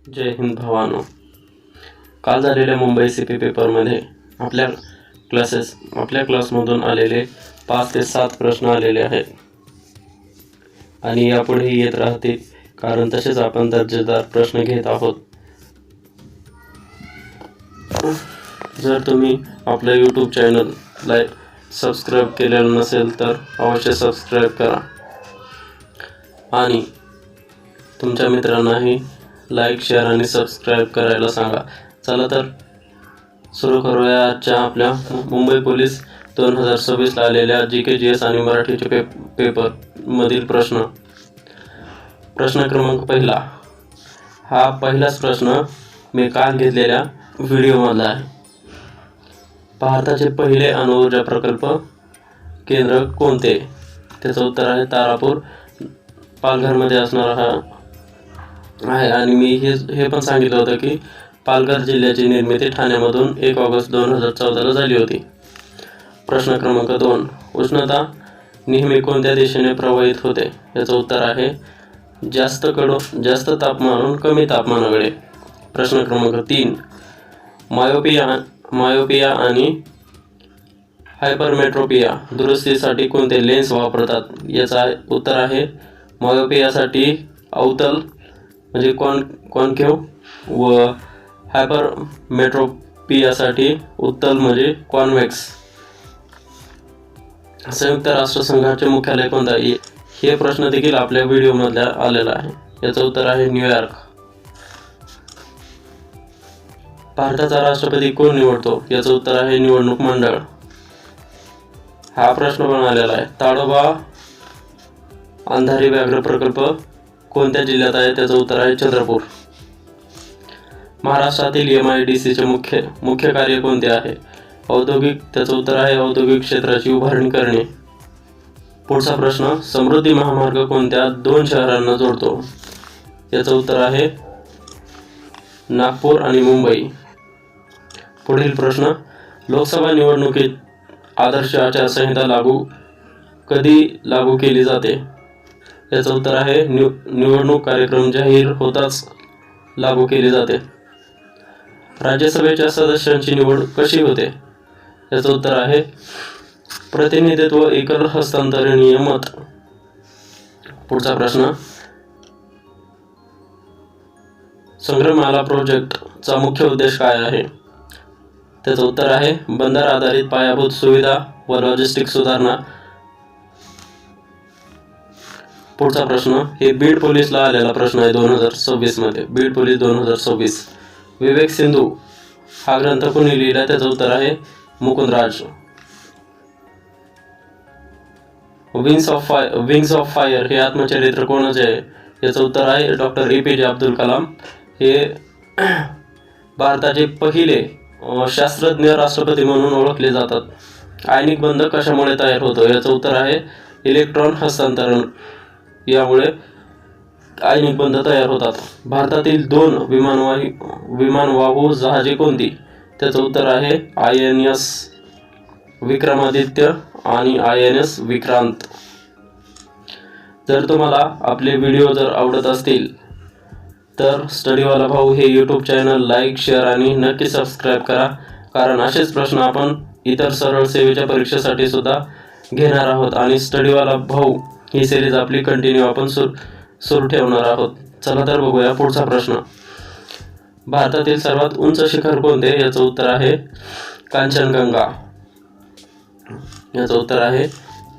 जय हिंद भावानो. काल झालेल्या मुंबई CP पेपरमध्ये आपल्या क्लासमधून आलेले 5 ते 7 प्रश्न आलेले आहेत आणि यापुढेही येत राहतील, कारण तसेच आपण दर्जेदार प्रश्न घेत आहोत. जर तुम्ही आपलं YouTube चॅनल सबस्क्राईब केलेलं नसेल तर अवश्य सबस्क्राईब करा आणि तुमच्या मित्रांनाही लाईक, शेअर आणि सबस्क्राईब करायला सांगा. चला तर सुरू करूया आजच्या आपल्या मुंबई पोलीस 2026 ला आलेल्या GK GS आणि मराठीचे पेपर मधील प्रश्न. प्रश्न क्रमांक पहिला. हा पहिलाच प्रश्न मी काल घेतलेल्या व्हिडिओमधला आहे. भारताचे पहिले अणुऊर्जा प्रकल्प केंद्र कोणते? त्याचं उत्तर आहे तारापूर, पालघरमध्ये असणारा हा आहे. आणि मी हे पण सांगितलं होतं की पालघर जिल्ह्याची निर्मिती ठाण्यामधून 1 ऑगस्ट 2014 झाली होती. प्रश्न क्रमांक 2. उष्णता नेहमी कोणत्या दिशेने प्रवाहित होते? याचं उत्तर आहे जास्त तापमानावरून कमी तापमानाकडे. प्रश्न क्रमांक 3. मायोपिया आणि हायपरमेट्रोपिया दुरुस्तीसाठी कोणते लेन्स वापरतात? याचं उत्तर आहे मायोपियासाठी अवतल म्हणजे कॉन्केव्ह व हायपरमेट्रोपियासाठी उत्तल म्हणजे कॉन्व्हेक्स. संयुक्त राष्ट्रसंघाचे मुख्यालय कोणते आहे? हे प्रश्न देखील आपल्या व्हिडिओमध्ये आलेला आहे. याचं उत्तर आहे न्यूयॉर्क. भारताचा राष्ट्रपती कोण निवडतो? याचं उत्तर आहे निवडणूक मंडळ. हा प्रश्न पण आलेला आहे. ताडोबा अंधारी व्याघ्र प्रकल्प कोणत्या जिल्ह्यात आहे? त्याचं उत्तर आहे चंद्रपूर. महाराष्ट्रातील MIDC चे मुख्य कार्य कोणते आहे? औद्योगिक. त्याचं उत्तर आहे औद्योगिक क्षेत्राची उभारणी करणे. पुढचा प्रश्न. समृद्धी महामार्ग कोणत्या 2 शहरांना जोडतो? याचं उत्तर आहे नागपूर आणि मुंबई. पुढील प्रश्न. लोकसभा निवडणुकीत आदर्श आचारसंहिता कधी लागू केली जाते? याचं उत्तर आहे निवडणूक कार्यक्रम जाहीर होताच लागू केली जाते. राज्यसभेच्या सदस्यांची निवड कशी होते? याचं उत्तर आहे प्रतिनिधित्व एकल हस्तांतरणीय मत. पुढचा प्रश्न. संग्रहमाला प्रोजेक्टचा मुख्य उद्देश काय आहे? त्याचं उत्तर आहे बंदर आधारित पायाभूत सुविधा व लॉजिस्टिक सुधारणा. पुढचा प्रश्न. हे बीड पोलीसला आलेला प्रश्न आहे 2026 मध्ये. बीड पोलीस 2026. विवेक सिंधू हा ग्रंथ कोणी लिहिला? त्याचं उत्तर आहे मुकुंदराज. विंग्स ऑफ फायर हे आत्मचरित्र कोणाचे आहे? याचं उत्तर आहे डॉक्टर APJ अब्दुल कलाम. हे भारताचे पहिले शास्त्रज्ञ राष्ट्रपती म्हणून ओळखले जातात. आयनिक बंध कशामुळे तयार होतो? याचं उत्तर आहे इलेक्ट्रॉन हस्तांतरण यामुळे आयनिक बंध तयार होतात. भारतातील 2 विमानवाहू जहाजे कोणती? त्याचं उत्तर आहे INS विक्रमादित्य आणि INS विक्रांत. जर तुम्हाला आपले व्हिडिओ जर आवडत असतील तर स्टडीवाला भाऊ हे YouTube चॅनल लाईक, शेअर आणि नक्की सबस्क्राईब करा, कारण असेच प्रश्न आपण इतर सरळ सेवेच्या परीक्षेसाठी सुद्धा घेणार आहोत. आणि स्टडीवाला भाऊ ही सिरीज आपली कंटिन्यू आपण सुरू ठेवणार आहोत. चला तर बघूया पुढचा प्रश्न. भारतातील सर्वात उंच शिखर कोणते? याचं उत्तर आहे कांचनगंगा. याचं उत्तर आहे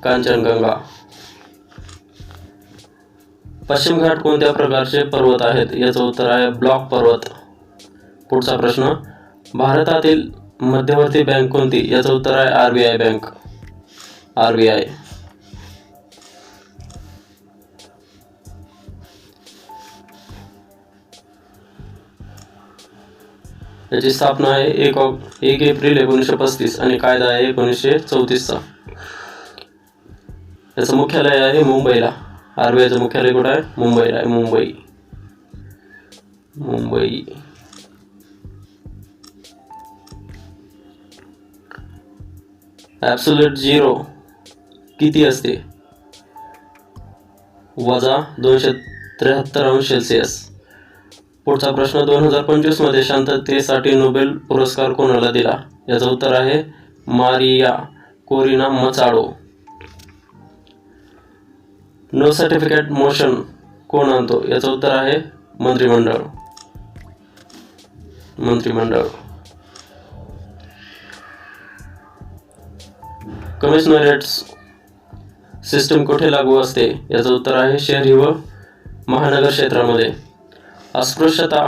कांचनगंगा. पश्चिम घाट कोणत्या प्रकारचे पर्वत आहेत? याचं उत्तर आहे ब्लॉक पर्वत. पुढचा प्रश्न. भारतातील मध्यवर्ती बँक कोणती? याचं उत्तर आहे RBI बँक. RBI. याची स्थापना आहे 1 एप्रिल 1935 आणि कायदा आहे 1934 चा. याचं मुख्यालय आहे मुंबईला. RBIचं मुख्यालय कुठं आहे? मुंबईला आहे. मुंबई. ॲब्सोल्यूट झिरो किती असते? -273 अंश सेल्सिअस. पुढचा प्रश्न, 2025 मध्ये शांततेसाठी नोबेल पुरस्कार कोणाला दिला? याचं उत्तर आहे Maria Corina Machado. No certificate motion कोण आणतो? याचं उत्तर आहे मंत्रिमंडळ. कमिशनरेट सिस्टम कुठे लागू असते? याचं उत्तर आहे शहरी व महानगर क्षेत्रामध्ये. अस्पृश्यता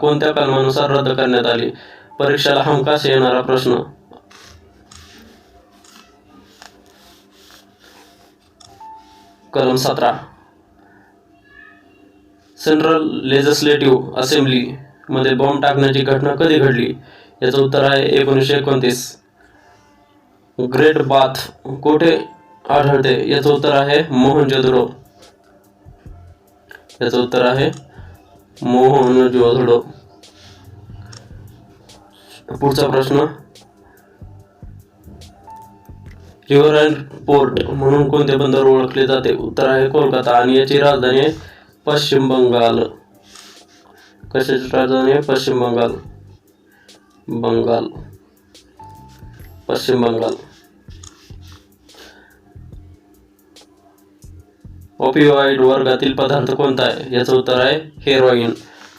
कोणत्या कलमानुसार रद्द करण्यात आली? परीक्षेला हमखास येणारा प्रश्न. कलम 17. सेंट्रल लेजिस्लेटिव्ह असेंब्ली मध्ये बॉम्ब टाकण्याची घटना कधी घडली? याचं उत्तर आहे 1929. ग्रेट बाथ कोठे आढळते? याचं उत्तर आहे मोहनजोदडो. पुढचा प्रश्न, रिव्हर अँड पोर्ट म्हणून कोणते बंदर ओळखले जाते? उत्तर आहे कोलकाता आणि याची राजधानी आहे पश्चिम बंगाल. कशाची राजधानी आहे? पश्चिम बंगाल. ओपिओइड वर्गातील पदार्थ कोणता आहे? याचं उत्तर आहे हेरोईन.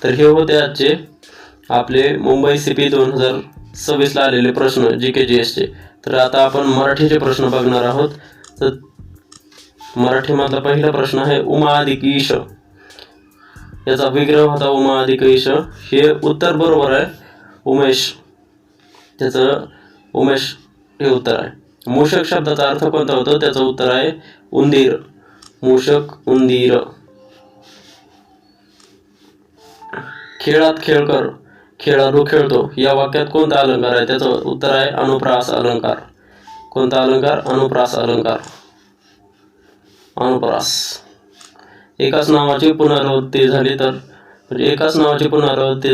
तर हे होते आजचे आपले मुंबई CP 2026 ला आलेले प्रश्न GK/GS चे. तर आता आपण मराठीचे प्रश्न बघणार आहोत. तर मराठीमधला पहिला प्रश्न आहे उमा अधिक ईश याचा विग्रह होता उमा अधिक ईश. हे उत्तर बरोबर आहे उमेश. उमेश हे उत्तर आहे. मूषक शब्दाचा अर्थ कोणता होतो? त्याचं उत्तर आहे उंदीर. उंदीर. खेळात खेळकर खेळाडू खेळतो या वाक्यात कोणता अलंकार आहे? त्याचं उत्तर आहे अनुप्रास अलंकार. कोणता अलंकार? अनुप्रास अलंकार. एकाच नावाची पुनरावृत्ती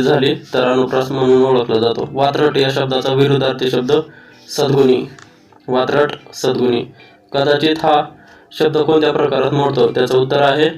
झाली तर अनुप्रास म्हणून ओळखला जातो. वात्रट या शब्दाचा विरुद्धार्थी शब्द सद्गुणी. सद्गुणी. कदाचित हा शब्द कोणत्या प्रकारात मोडतो? त्याचं उत्तर आहे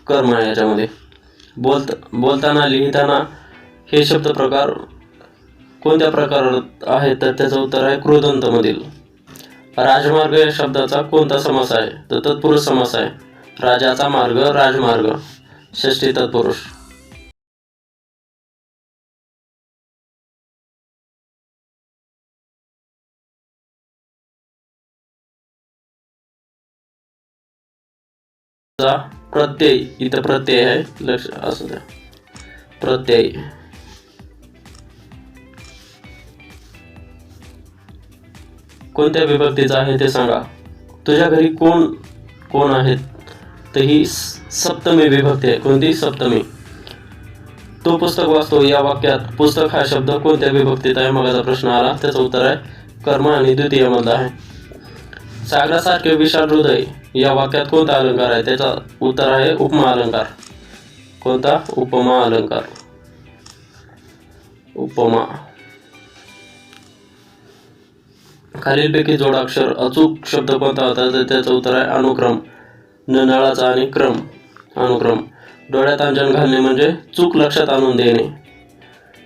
कर्म आहे याच्यामध्ये. बोलताना लिहिताना हे शब्द प्रकार कोणत्या प्रकारात आहेत? तर त्याचं उत्तर आहे कृदंत मधील. राजमार्ग या शब्दाचा कोणता समास आहे? तर तत्पुरुष समास आहे. राजाचा मार्ग, राजमार्ग. षष्ठी तत्पुरुष. प्रत्यय. इथं प्रत्यय आहे, लक्ष असू द्या. प्रत्यय. कोणत्या विभक्तीचा आहे ते सांगा. तुझ्या घरी कोण कोण आहेत? तर ही सप्तमी विभक्ती आहे. कोणती? सप्तमी. तो पुस्तक वाचतो या वाक्यात पुस्तक हा शब्द कोणत्या विभक्तीत आहे? मगाचा प्रश्न आला, त्याचं उत्तर आहे कर्म आणि द्वितीय मधला आहे. सागरासारखे विशाल हृदय या वाक्यात कोणता अलंकार आहे? त्याचा उत्तर आहे उपमा अलंकार. कोणता? उपमा अलंकार. उपमा. खालीलपैकी जोडाक्षर अचूक शब्द कोणता होता? तर त्याचं उत्तर आहे अनुक्रम. नळाचा आणि क्रम. अनुक्रम. डोळ्यात अंजन घालणे म्हणजे चूक लक्षात आणून देणे.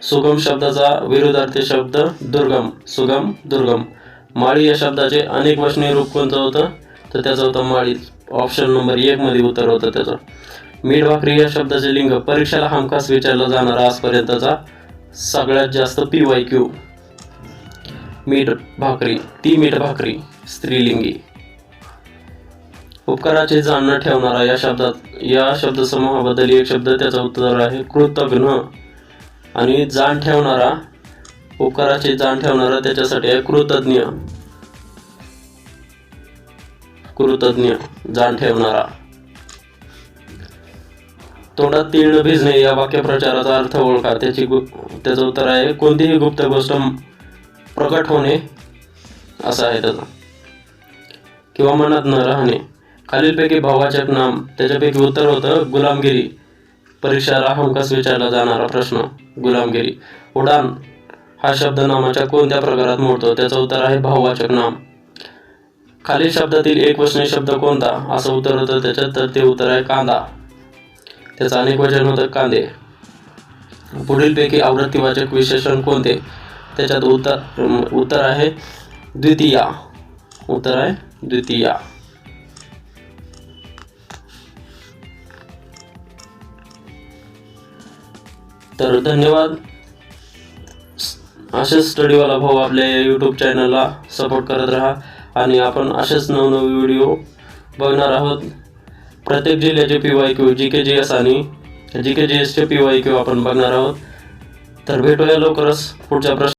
सुगम शब्दाचा विरुद्धार्थी शब्द दुर्गम. सुगम, दुर्गम. माळी या शब्दाचे अनेक वचनी रूप कोणतं होतं? तर त्याचं होतं माळी. ऑप्शन नंबर 1 मध्ये उत्तर होतं त्याचं. मीठ भाकरी या शब्दाचे लिंग परीक्षेला हमखास विचारला जाणारा आजपर्यंतचा सगळ्यात जास्त PYQ. मीठ भाकरी, ती मीठ भाकरी, स्त्रीलिंगी. उपकाराची जाण न ठेवणारा या शब्दसमूहाबद्दल एक शब्द, त्याचं उत्तर आहे कृतघ्न. आणि जाण ठेवणारा, उपकाराची जाण ठेवणारा त्याच्यासाठी आहे कृतज्ञ. कृतज्ञ, जाण ठेवणारा. तोंडात तीळ भिजणे या वाक्यप्रचाराचा अर्थ ओळखा. त्याचं उत्तर आहे कोणतीही गुप्त गोष्ट प्रकट होणे असं आहे त्याचा, किंवा मनात न राहणे. खालीलपैकी भाववाचक नाम, त्याच्यापैकी उत्तर होतं गुलामगिरी. परीक्षेला हमखास विचारला जाणारा प्रश्न, गुलामगिरी. उडान हा शब्द नामाच्या कोणत्या प्रकारात मोडतो? त्याचं उत्तर आहे भाववाचक नाम. खालील शब्दातील एकवचनी शब्द कोणता असं उत्तर होतं त्याच्यात, तर ते उत्तर आहे कांदा. त्याचं अनेक वचन होतं कांदे. पुढीलपैकी आवृत्तीवाचक विशेषण कोणते? त्याच्यात उत्तर आहे द्वितीया. उत्तर आहे द्वितीया. तर धन्यवाद. असेच स्टडीवाला भाऊ आपल्या यूट्यूब चॅनलला सपोर्ट करत राहा आणि आपण असेच नवनवे व्हिडिओ बघणार आहोत. प्रत्येक जिल्ह्याचे PYQ, GK/GS आणि GK/GSचे PYQ आपण बघणार आहोत. तर भेटूया लवकरच पुढच्या प्रश्न